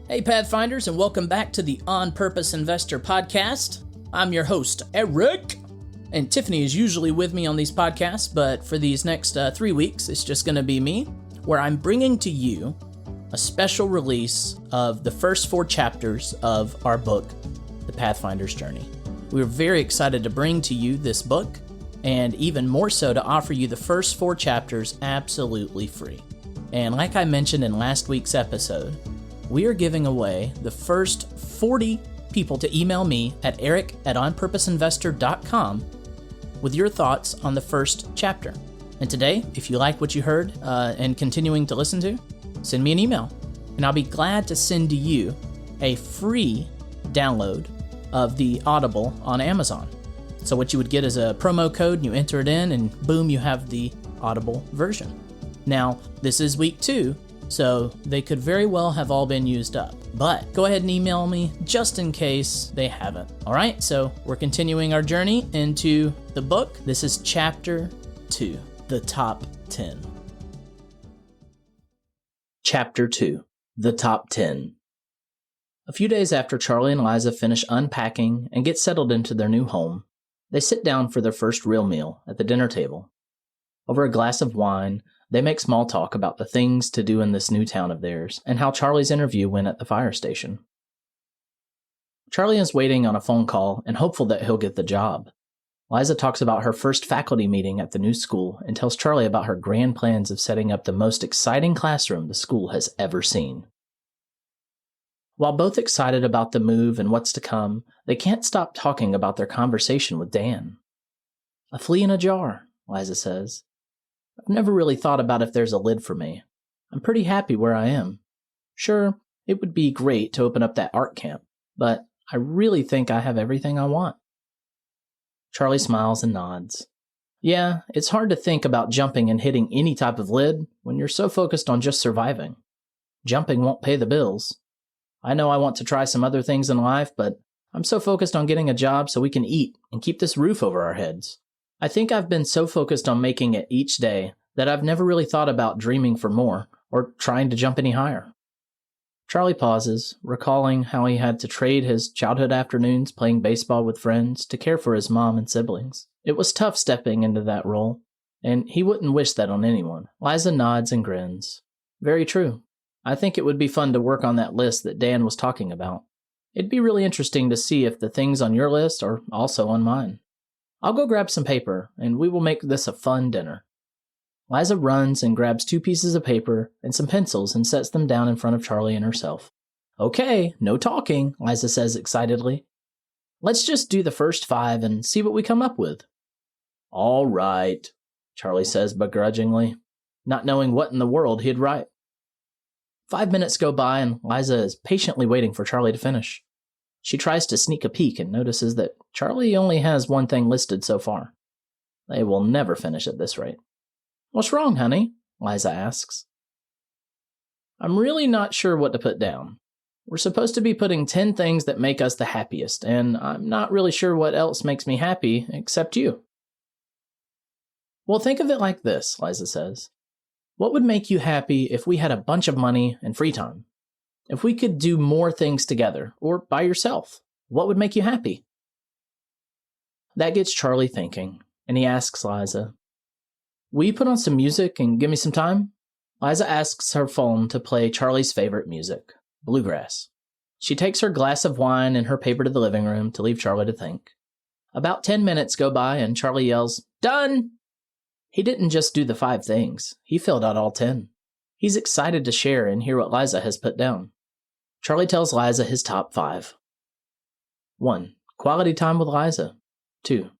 Hey Pathfinders, and welcome back to the On Purpose Investor podcast. I'm your host, Eric, and Tiffany is usually with me on these podcasts, but for these next 3 weeks, it's just going to be me, where I'm bringing to you a special release of the first 4 chapters of our book, The Pathfinder's Journey. We're very excited to bring to you this book, and even more so to offer you the first 4 chapters absolutely free. And like I mentioned in last week's episode, we are giving away the first 40 people to email me at eric@onpurposeinvestor.com with your thoughts on the first chapter. And today, if you like what you heard and continuing to listen to, send me an email, and I'll be glad to send to you a free download of the Audible on Amazon. So what you would get is a promo code, and you enter it in, and boom, you have the Audible version. Now, this is week 2, so they could very well have all been used up. But go ahead and email me just in case they haven't. All right, so we're continuing our journey into the book. This is Chapter 2, The Top 10. Chapter 2, The Top 10. A few days after Charlie and Liza finish unpacking and get settled into their new home, they sit down for their first real meal at the dinner table. Over a glass of wine, they make small talk about the things to do in this new town of theirs and how Charlie's interview went at the fire station. Charlie is waiting on a phone call and hopeful that he'll get the job. Liza talks about her first faculty meeting at the new school and tells Charlie about her grand plans of setting up the most exciting classroom the school has ever seen. While both excited about the move and what's to come, they can't stop talking about their conversation with Dan. "A flea in a jar," Liza says. "I've never really thought about if there's a lid for me. I'm pretty happy where I am. Sure, it would be great to open up that art camp, but I really think I have everything I want." Charlie smiles and nods. "Yeah, it's hard to think about jumping and hitting any type of lid when you're so focused on just surviving. Jumping won't pay the bills. I know I want to try some other things in life, but I'm so focused on getting a job so we can eat and keep this roof over our heads. I think I've been so focused on making it each day that I've never really thought about dreaming for more or trying to jump any higher." Charlie pauses, recalling how he had to trade his childhood afternoons playing baseball with friends to care for his mom and siblings. It was tough stepping into that role, and he wouldn't wish that on anyone. Liza nods and grins. "Very true. I think it would be fun to work on that list that Dan was talking about. It'd be really interesting to see if the things on your list are also on mine. I'll go grab some paper, and we will make this a fun dinner." Liza runs and grabs 2 pieces of paper and some pencils and sets them down in front of Charlie and herself. "Okay, no talking," Liza says excitedly. "Let's just do the first 5 and see what we come up with." "All right," Charlie says begrudgingly, not knowing what in the world he'd write. 5 minutes go by, and Liza is patiently waiting for Charlie to finish. She tries to sneak a peek and notices that Charlie only has 1 thing listed so far. They will never finish at this rate. "What's wrong, honey?" Liza asks. "I'm really not sure what to put down. We're supposed to be putting 10 things that make us the happiest, and I'm not really sure what else makes me happy except you." "Well, think of it like this," Liza says. "What would make you happy if we had a bunch of money and free time? If we could do more things together, or by yourself, what would make you happy?" That gets Charlie thinking, and he asks Liza, "Will you put on some music and give me some time?" Liza asks her phone to play Charlie's favorite music, bluegrass. She takes her glass of wine and her paper to the living room to leave Charlie to think. About 10 minutes go by, and Charlie yells, "Done!" He didn't just do the 5 things, he filled out all 10. He's excited to share and hear what Liza has put down. Charlie tells Liza his top 5. 1. Quality time with Liza. 2.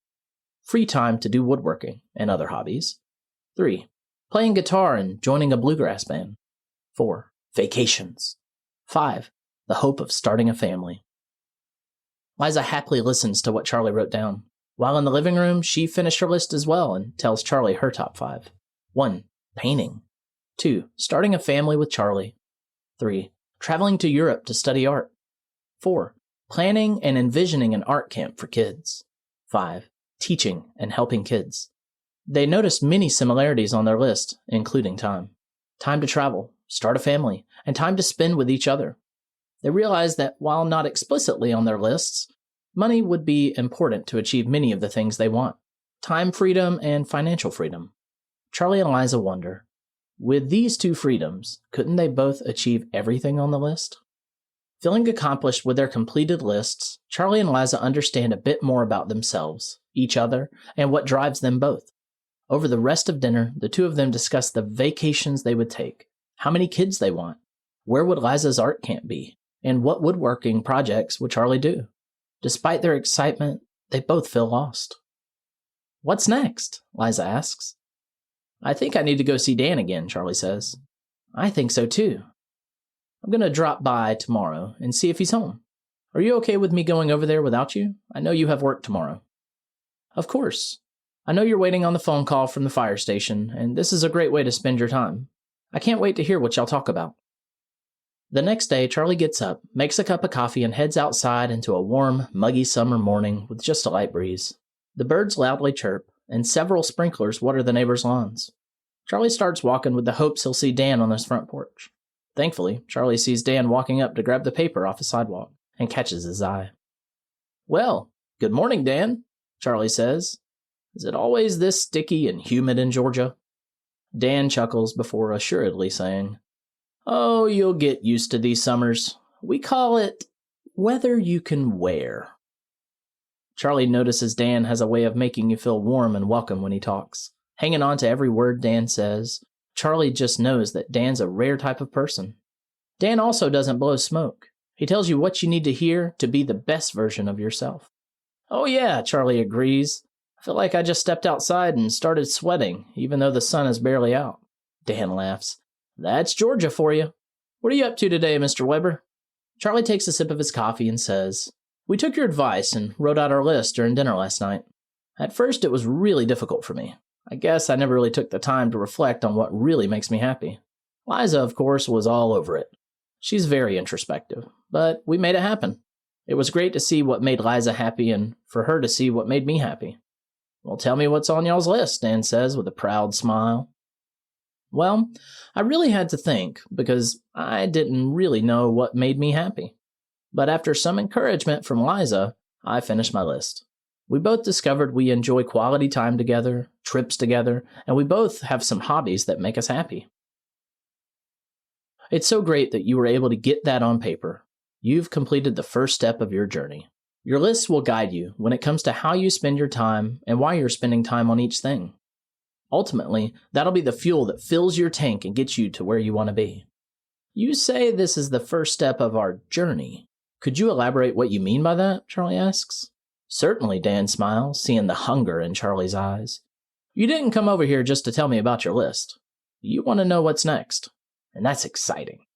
Free time to do woodworking and other hobbies. 3. Playing guitar and joining a bluegrass band. 4. Vacations. 5. The hope of starting a family. Liza happily listens to what Charlie wrote down. While in the living room, she finished her list as well and tells Charlie her top 5. 1. Painting. 2. Starting a family with Charlie. 3. Traveling to Europe to study art. 4. Planning and envisioning an art camp for kids. 5. Teaching and helping kids. They noticed many similarities on their list, including time. Time to travel, start a family, and time to spend with each other. They realize that while not explicitly on their lists, money would be important to achieve many of the things they want: time freedom and financial freedom. Charlie and Liza wonder, with these two freedoms, couldn't they both achieve everything on the list? Feeling accomplished with their completed lists, Charlie and Liza understand a bit more about themselves, each other, and what drives them both. Over the rest of dinner, the two of them discuss the vacations they would take, how many kids they want, where would Liza's art camp be, and what woodworking projects would Charlie do. Despite their excitement, they both feel lost. "What's next?" Liza asks. "I think I need to go see Dan again," Charlie says. "I think so too. I'm going to drop by tomorrow and see if he's home. Are you okay with me going over there without you? I know you have work tomorrow." "Of course. I know you're waiting on the phone call from the fire station, and this is a great way to spend your time. I can't wait to hear what y'all talk about." The next day, Charlie gets up, makes a cup of coffee, and heads outside into a warm, muggy summer morning with just a light breeze. The birds loudly chirp, and several sprinklers water the neighbors' lawns. Charlie starts walking with the hopes he'll see Dan on his front porch. Thankfully, Charlie sees Dan walking up to grab the paper off the sidewalk and catches his eye. "Well, good morning, Dan," Charlie says. "Is it always this sticky and humid in Georgia?" Dan chuckles before assuredly saying, "Oh, you'll get used to these summers. We call it weather you can wear." Charlie notices Dan has a way of making you feel warm and welcome when he talks. Hanging on to every word Dan says, Charlie just knows that Dan's a rare type of person. Dan also doesn't blow smoke. He tells you what you need to hear to be the best version of yourself. "Oh yeah," Charlie agrees. "I feel like I just stepped outside and started sweating, even though the sun is barely out." Dan laughs. "That's Georgia for you. What are you up to today, Mr. Weber?" Charlie takes a sip of his coffee and says, "We took your advice and wrote out our list during dinner last night. At first, it was really difficult for me. I guess I never really took the time to reflect on what really makes me happy. Liza, of course, was all over it. She's very introspective, but we made it happen. It was great to see what made Liza happy and for her to see what made me happy." "Well, tell me what's on y'all's list," Dan says with a proud smile. "Well, I really had to think because I didn't really know what made me happy. But after some encouragement from Liza, I finished my list. We both discovered we enjoy quality time together, trips together, and we both have some hobbies that make us happy." It's so great that you were able to get that on paper. You've completed the first step of your journey. Your list will guide you when it comes to how you spend your time and why you're spending time on each thing. Ultimately, that'll be the fuel that fills your tank and gets you to where you want to be. You say this is the first step of our journey. Could you elaborate what you mean by that? Charlie asks. Certainly, Dan smiles, seeing the hunger in Charlie's eyes. You didn't come over here just to tell me about your list. You want to know what's next, and that's exciting.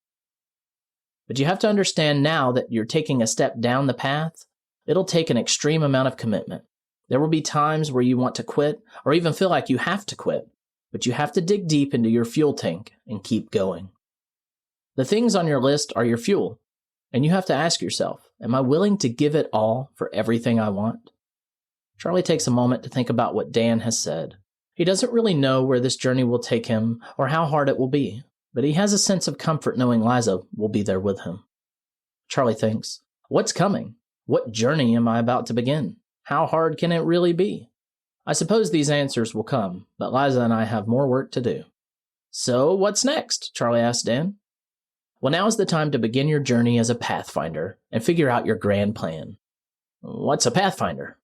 But you have to understand now that you're taking a step down the path, it'll take an extreme amount of commitment. There will be times where you want to quit, or even feel like you have to quit, but you have to dig deep into your fuel tank and keep going. The things on your list are your fuel, and you have to ask yourself, am I willing to give it all for everything I want? Charlie takes a moment to think about what Dan has said. He doesn't really know where this journey will take him or how hard it will be, but he has a sense of comfort knowing Liza will be there with him. Charlie thinks, what's coming? What journey am I about to begin? How hard can it really be? I suppose these answers will come, but Liza and I have more work to do. So what's next? Charlie asked Dan. Well, now is the time to begin your journey as a Pathfinder and figure out your grand plan. What's a Pathfinder?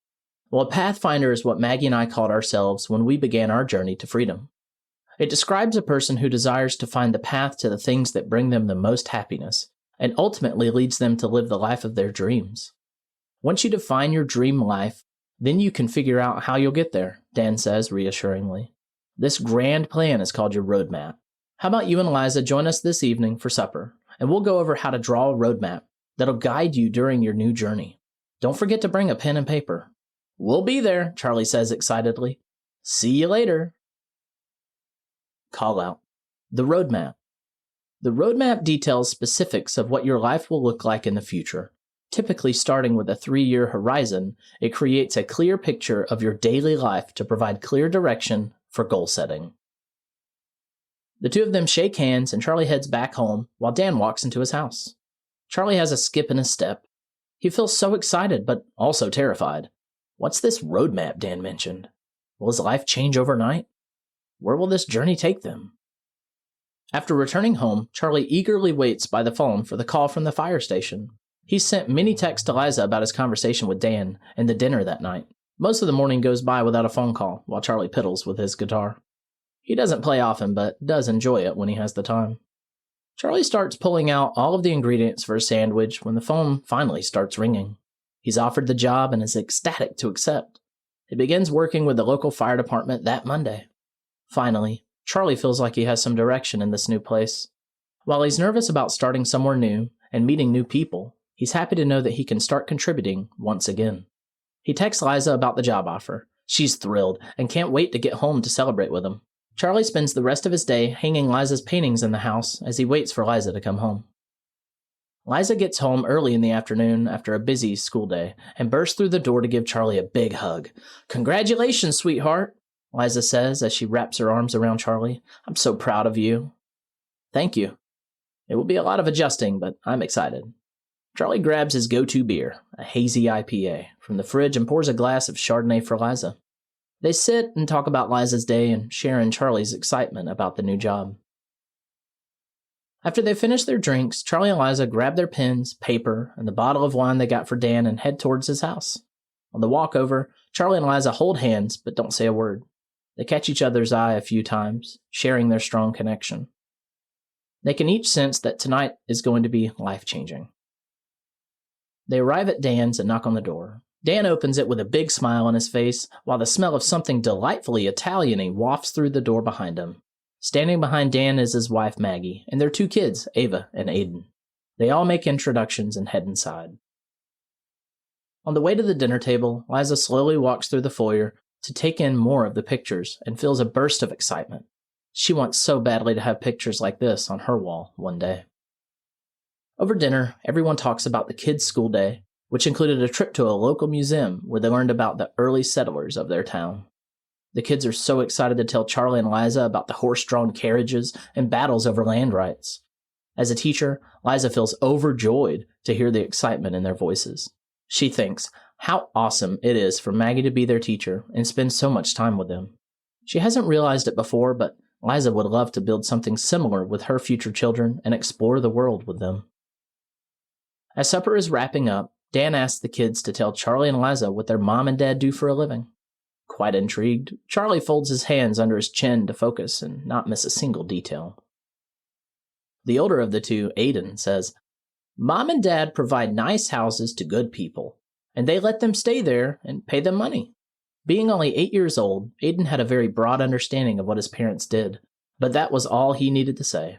Well, a Pathfinder is what Maggie and I called ourselves when we began our journey to freedom. It describes a person who desires to find the path to the things that bring them the most happiness and ultimately leads them to live the life of their dreams. Once you define your dream life, then you can figure out how you'll get there, Dan says reassuringly. This grand plan is called your roadmap. How about you and Liza join us this evening for supper, and we'll go over how to draw a roadmap that'll guide you during your new journey. Don't forget to bring a pen and paper. We'll be there, Charlie says excitedly. See you later. Call out. The roadmap. The roadmap details specifics of what your life will look like in the future. Typically starting with a 3-year horizon, it creates a clear picture of your daily life to provide clear direction for goal setting. The two of them shake hands and Charlie heads back home while Dan walks into his house. Charlie has a skip in his step. He feels so excited, but also terrified. What's this roadmap Dan mentioned? Will his life change overnight? Where will this journey take them? After returning home, Charlie eagerly waits by the phone for the call from the fire station. He's sent many texts to Liza about his conversation with Dan and the dinner that night. Most of the morning goes by without a phone call while Charlie piddles with his guitar. He doesn't play often, but does enjoy it when he has the time. Charlie starts pulling out all of the ingredients for a sandwich when the phone finally starts ringing. He's offered the job and is ecstatic to accept. He begins working with the local fire department that Monday. Finally, Charlie feels like he has some direction in this new place. While he's nervous about starting somewhere new and meeting new people, he's happy to know that he can start contributing once again. He texts Liza about the job offer. She's thrilled and can't wait to get home to celebrate with him. Charlie spends the rest of his day hanging Liza's paintings in the house as he waits for Liza to come home. Liza gets home early in the afternoon after a busy school day and bursts through the door to give Charlie a big hug. "Congratulations, sweetheart," Liza says as she wraps her arms around Charlie. "I'm so proud of you." "Thank you. It will be a lot of adjusting, but I'm excited." Charlie grabs his go-to beer, a hazy IPA, from the fridge and pours a glass of Chardonnay for Liza. They sit and talk about Liza's day and share in Charlie's excitement about the new job. After they finish their drinks, Charlie and Liza grab their pens, paper, and the bottle of wine they got for Dan and head towards his house. On the walk over, Charlie and Liza hold hands but don't say a word. They catch each other's eye a few times, sharing their strong connection. They can each sense that tonight is going to be life-changing. They arrive at Dan's and knock on the door. Dan opens it with a big smile on his face, while the smell of something delightfully Italian-y wafts through the door behind him. Standing behind Dan is his wife Maggie, and their 2 kids, Ava and Aiden. They all make introductions and head inside. On the way to the dinner table, Liza slowly walks through the foyer to take in more of the pictures and feels a burst of excitement. She wants so badly to have pictures like this on her wall one day. Over dinner, everyone talks about the kids' school day, which included a trip to a local museum where they learned about the early settlers of their town. The kids are so excited to tell Charlie and Liza about the horse-drawn carriages and battles over land rights. As a teacher, Liza feels overjoyed to hear the excitement in their voices. She thinks how awesome it is for Maggie to be their teacher and spend so much time with them. She hasn't realized it before, but Liza would love to build something similar with her future children and explore the world with them. As supper is wrapping up, Dan asks the kids to tell Charlie and Liza what their mom and dad do for a living. Quite intrigued, Charlie folds his hands under his chin to focus and not miss a single detail. The older of the 2, Aiden, says, "Mom and Dad provide nice houses to good people, and they let them stay there and pay them money." Being only 8 years old, Aiden had a very broad understanding of what his parents did, but that was all he needed to say.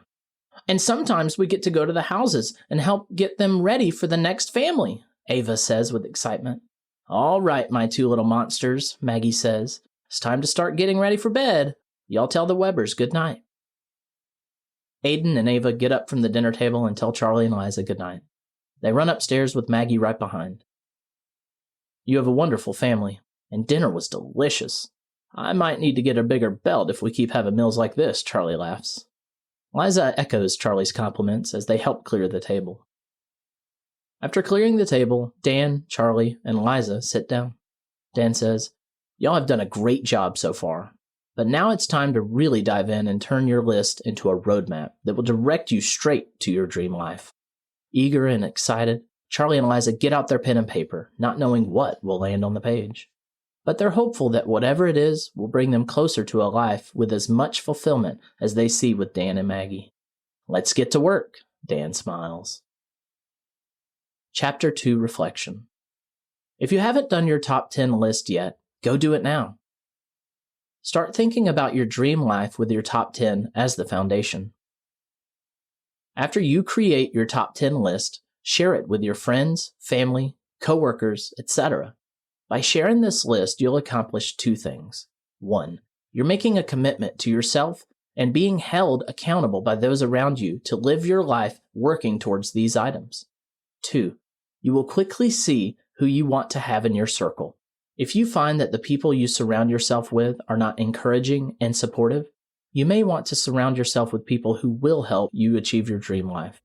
"And sometimes we get to go to the houses and help get them ready for the next family," Ava says with excitement. "All right, my 2 little monsters," Maggie says. "It's time to start getting ready for bed. Y'all tell the Webbers good night." Aiden and Ava get up from the dinner table and tell Charlie and Liza good night. They run upstairs with Maggie right behind. "You have a wonderful family, and dinner was delicious. I might need to get a bigger belt if we keep having meals like this," Charlie laughs. Liza echoes Charlie's compliments as they help clear the table. After clearing the table, Dan, Charlie, and Liza sit down. Dan says, "Y'all have done a great job so far, but now it's time to really dive in and turn your list into a roadmap that will direct you straight to your dream life." Eager and excited, Charlie and Liza get out their pen and paper, not knowing what will land on the page. But they're hopeful that whatever it is will bring them closer to a life with as much fulfillment as they see with Dan and Maggie. "Let's get to work," Dan smiles. Chapter 2 Reflection. If you haven't done your top 10 list yet, go do it now. Start thinking about your dream life with your top 10 as the foundation. After you create your top 10 list, share it with your friends, family, coworkers, etc. By sharing this list, you'll accomplish 2 things. 1, you're making a commitment to yourself and being held accountable by those around you to live your life working towards these items. 2, you will quickly see who you want to have in your circle. If you find that the people you surround yourself with are not encouraging and supportive, you may want to surround yourself with people who will help you achieve your dream life.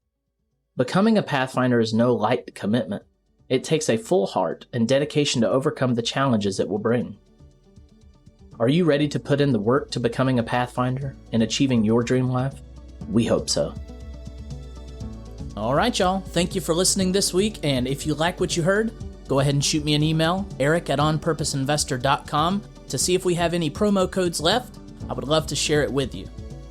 Becoming a Pathfinder is no light commitment. It takes a full heart and dedication to overcome the challenges it will bring. Are you ready to put in the work to becoming a Pathfinder and achieving your dream life? We hope so. All right, y'all. Thank you for listening this week, and if you like what you heard, go ahead and shoot me an email, eric@onpurposeinvestor.com, to see if we have any promo codes left. I would love to share it with you.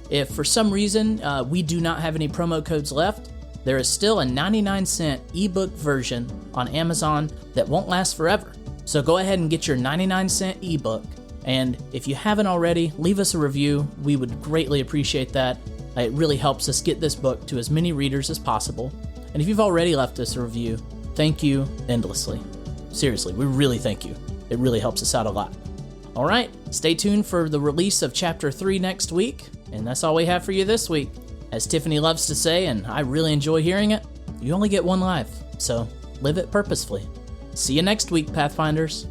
If for some reason we do not have any promo codes left, there is still a 99-cent ebook version on Amazon that won't last forever. So go ahead and get your 99-cent ebook. And if you haven't already, leave us a review. We would greatly appreciate that. It really helps us get this book to as many readers as possible. And if you've already left us a review, thank you endlessly. Seriously, we really thank you. It really helps us out a lot. All right, stay tuned for the release of Chapter 3 next week. And that's all we have for you this week. As Tiffany loves to say, and I really enjoy hearing it, you only get one life, so live it purposefully. See you next week, Pathfinders.